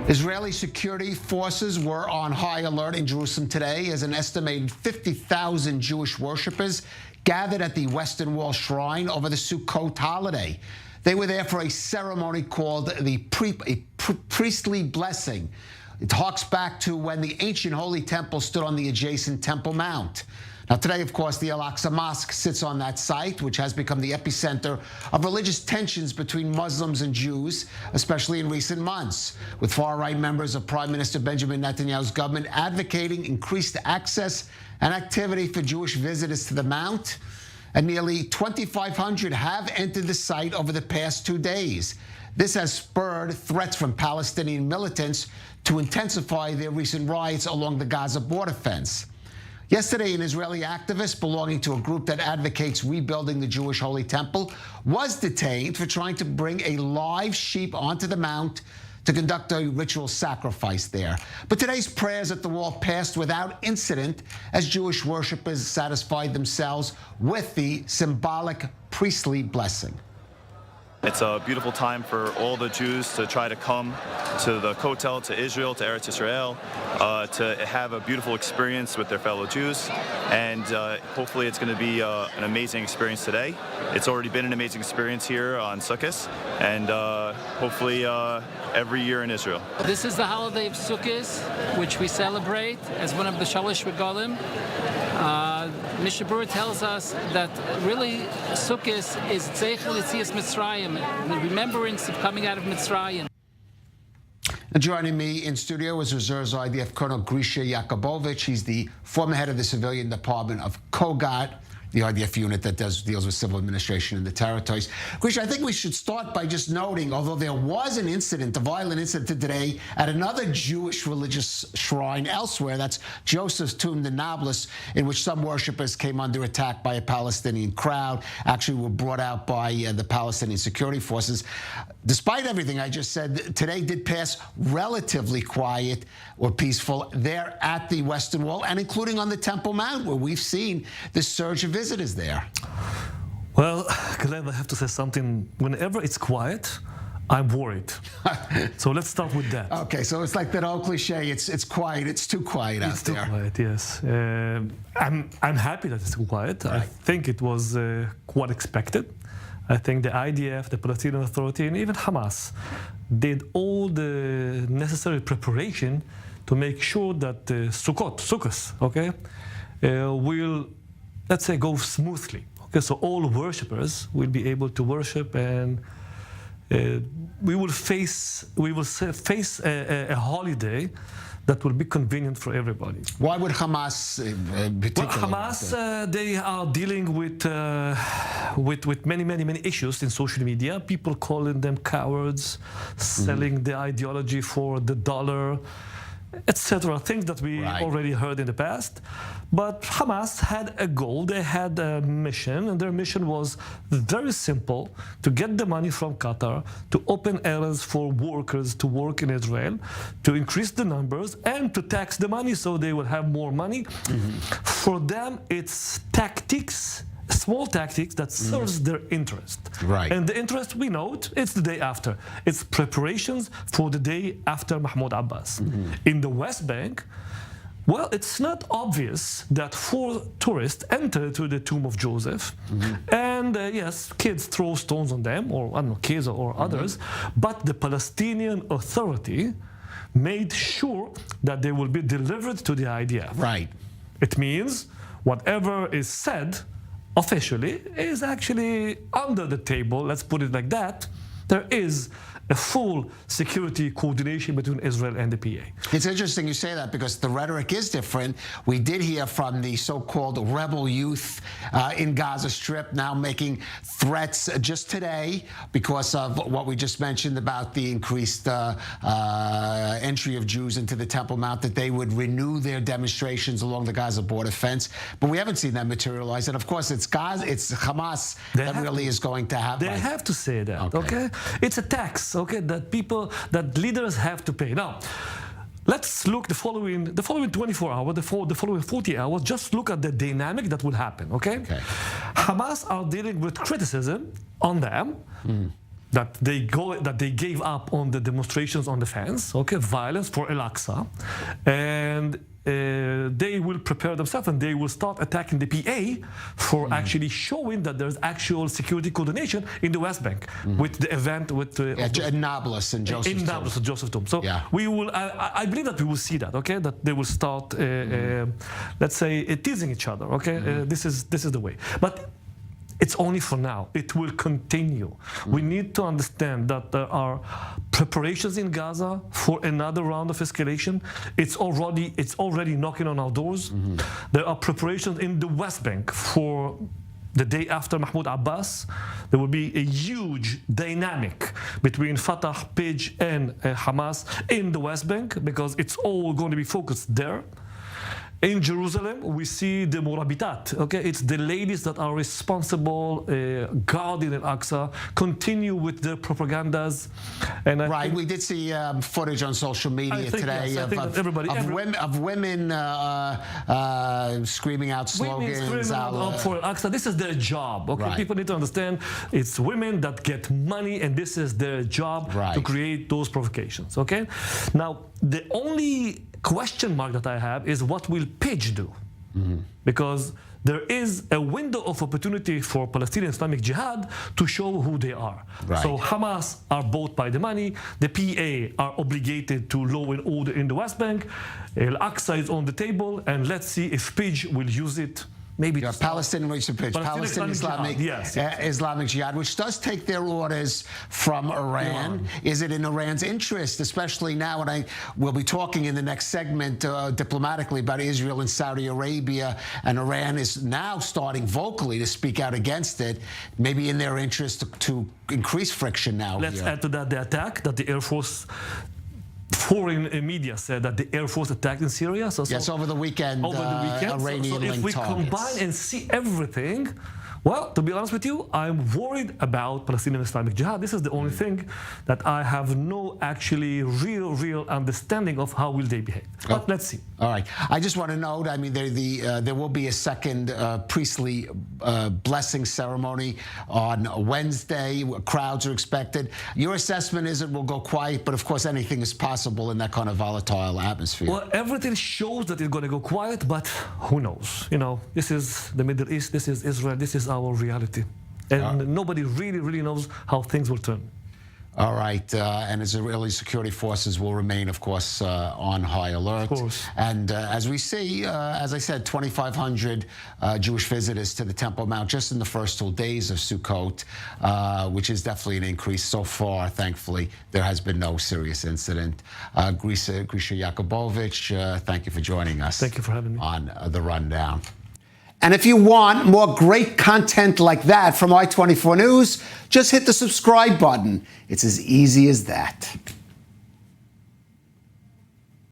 Israeli security forces were on high alert in Jerusalem today as an estimated 50,000 Jewish worshippers gathered at the Western Wall shrine over the Sukkot holiday. They were there for a ceremony called a priestly blessing. It harks back to when the ancient Holy Temple stood on the adjacent Temple Mount. Now, today, of course, the Al-Aqsa Mosque sits on that site, which has become the epicenter of religious tensions between Muslims and Jews, especially in recent months, with far-right members of Prime Minister Benjamin Netanyahu's government advocating increased access and activity for Jewish visitors to the Mount. And nearly 2,500 have entered the site over the past 2 days. This has spurred threats from Palestinian militants to intensify their recent riots along the Gaza border fence. Yesterday, an Israeli activist belonging to a group that advocates rebuilding the Jewish Holy Temple was detained for trying to bring a live sheep onto the Mount to conduct a ritual sacrifice there. But today's prayers at the wall passed without incident as Jewish worshippers satisfied themselves with the symbolic priestly blessing. It's a beautiful time for all the Jews to try to come to the Kotel, to Israel, to Eretz Israel, to have a beautiful experience with their fellow Jews. And hopefully it's going to be an amazing experience today. It's already been an amazing experience here on Sukkot, and hopefully every year in Israel. This is the holiday of Sukkot, which we celebrate as one of the Shalosh Regalim. Mishnah Berurah tells us that really Sukkot is Zeichel Yetzias Mitzrayim, the remembrance of coming out of Mitzrayim. And joining me in studio is Reserves IDF Colonel Grisha Yakubovich. He's the former head of the civilian department of Kogat, the IDF unit that deals with civil administration in the territories. Grisha, I think we should start by just noting, although there was an incident, a violent incident today at another Jewish religious shrine elsewhere, that's Joseph's Tomb in Nablus, in which some worshippers came under attack by a Palestinian crowd, actually were brought out by the Palestinian security forces. Despite everything I just said, today did pass relatively quiet or peaceful there at the Western Wall, and including on the Temple Mount, where we've seen this surge of visitors there. Well, Calev, I have to say something. Whenever it's quiet, I'm worried. So let's start with that. Okay, so it's like that old cliche, it's quiet, it's too quiet out there. It's too quiet, yes. I'm happy that it's too quiet. Right. I think it was quite expected. I think the IDF, the Palestinian Authority, and even Hamas did all the necessary preparation to make sure that Sukkot, okay, will, let's say, go smoothly. Okay, so all worshippers will be able to worship, and we will face a holiday that will be convenient for everybody. Why would Hamas particularly? Well, Hamas, they are dealing with many issues in social media. People calling them cowards, selling the ideology for the dollar, etc. Things that we already heard in the past. But Hamas had a goal, they had a mission, and their mission was very simple: to get the money from Qatar, to open areas for workers to work in Israel, to increase the numbers, and to tax the money so they will have more money. For them, it's tactics, small tactics that serves their interest. Right. And the interest, we know it, it's the day after. It's preparations for the day after Mahmoud Abbas. In the West Bank, well, it's not obvious that 4 tourists enter to the tomb of Joseph, and yes, kids throw stones on them, or I don't know, kids or others, but the Palestinian Authority made sure that they will be delivered to the IDF. Right. It means whatever is said officially is actually under the table, let's put it like that. There is a full security coordination between Israel and the PA. It's interesting you say that, because the rhetoric is different. We did hear from the so-called rebel youth in Gaza Strip now making threats just today because of what we just mentioned about the increased entry of Jews into the Temple Mount, that they would renew their demonstrations along the Gaza border fence. But we haven't seen that materialize. And of course, it's Hamas that really is going to have. They have to say that, okay? It's a tax. Okay, that leaders have to pay. Now, let's look the following 24 hours, the following 40 hours. Just look at the dynamic that will happen. Okay? Hamas are dealing with criticism on them that they gave up on the demonstrations on the fence, okay, violence for Al-Aqsa, and they will prepare themselves and they will start attacking the PA for actually showing that there's actual security coordination in the West Bank with the event with in Nablus and Joseph. In Nablus and Joseph Tom. So we will. I believe that we will see that. Okay, that they will start, let's say, teasing each other. Okay, this is the way, but. It's only for now. It will continue. We need to understand that there are preparations in Gaza for another round of escalation. It's already knocking on our doors. There are preparations in the West Bank for the day after Mahmoud Abbas. There will be a huge dynamic between Fatah, PIJ, and Hamas in the West Bank because it's all going to be focused there. In Jerusalem, we see the Murabitat, okay? It's the ladies that are responsible, guarding Al-Aqsa, continue with their propagandas. And right, we did see footage on social media today of women screaming out slogans. Women screaming out for Al-Aqsa. This is their job, okay? Right. People need to understand it's women that get money and this is their job to create those provocations, okay? Now, the only question mark that I have is what will PIJ do? Because there is a window of opportunity for Palestinian Islamic Jihad to show who they are. So Hamas are bought by the money, the PA are obligated to law and order in the West Bank, Al-Aqsa is on the table, and let's see if PIJ will use it. Maybe Palestinian Islamic Islamic Jihad, which does take their orders from Iran. Is it in Iran's interest, especially now? And we'll be talking in the next segment diplomatically about Israel and Saudi Arabia, and Iran is now starting vocally to speak out against it. Maybe in their interest to increase friction now. Let's add to that the attack that the Air Force. Foreign media said that the Air Force attacked in Syria. Yes, over the weekend. Iranian so if we combine and see everything, well, to be honest with you, I'm worried about Palestinian Islamic Jihad. This is the only thing that I have no actually real understanding of how will they behave. But let's see. All right. I just want to note, I mean, there will be a second priestly blessing ceremony on Wednesday. Crowds are expected. Your assessment is it will go quiet, but of course anything is possible in that kind of volatile atmosphere. Well, everything shows that it's going to go quiet, but who knows? You know, this is the Middle East, this is Israel, this is our reality. And nobody really knows how things will turn. All right, and Israeli security forces will remain, of course, on high alert. Of course. And as we see, as I said, 2,500 Jewish visitors to the Temple Mount just in the first 2 days of Sukkot, which is definitely an increase. So far, thankfully, there has been no serious incident. Grisha Yakubovich, thank you for joining us. Thank you for having me. On The Rundown. And if you want more great content like that from I-24 News, just hit the subscribe button. It's as easy as that.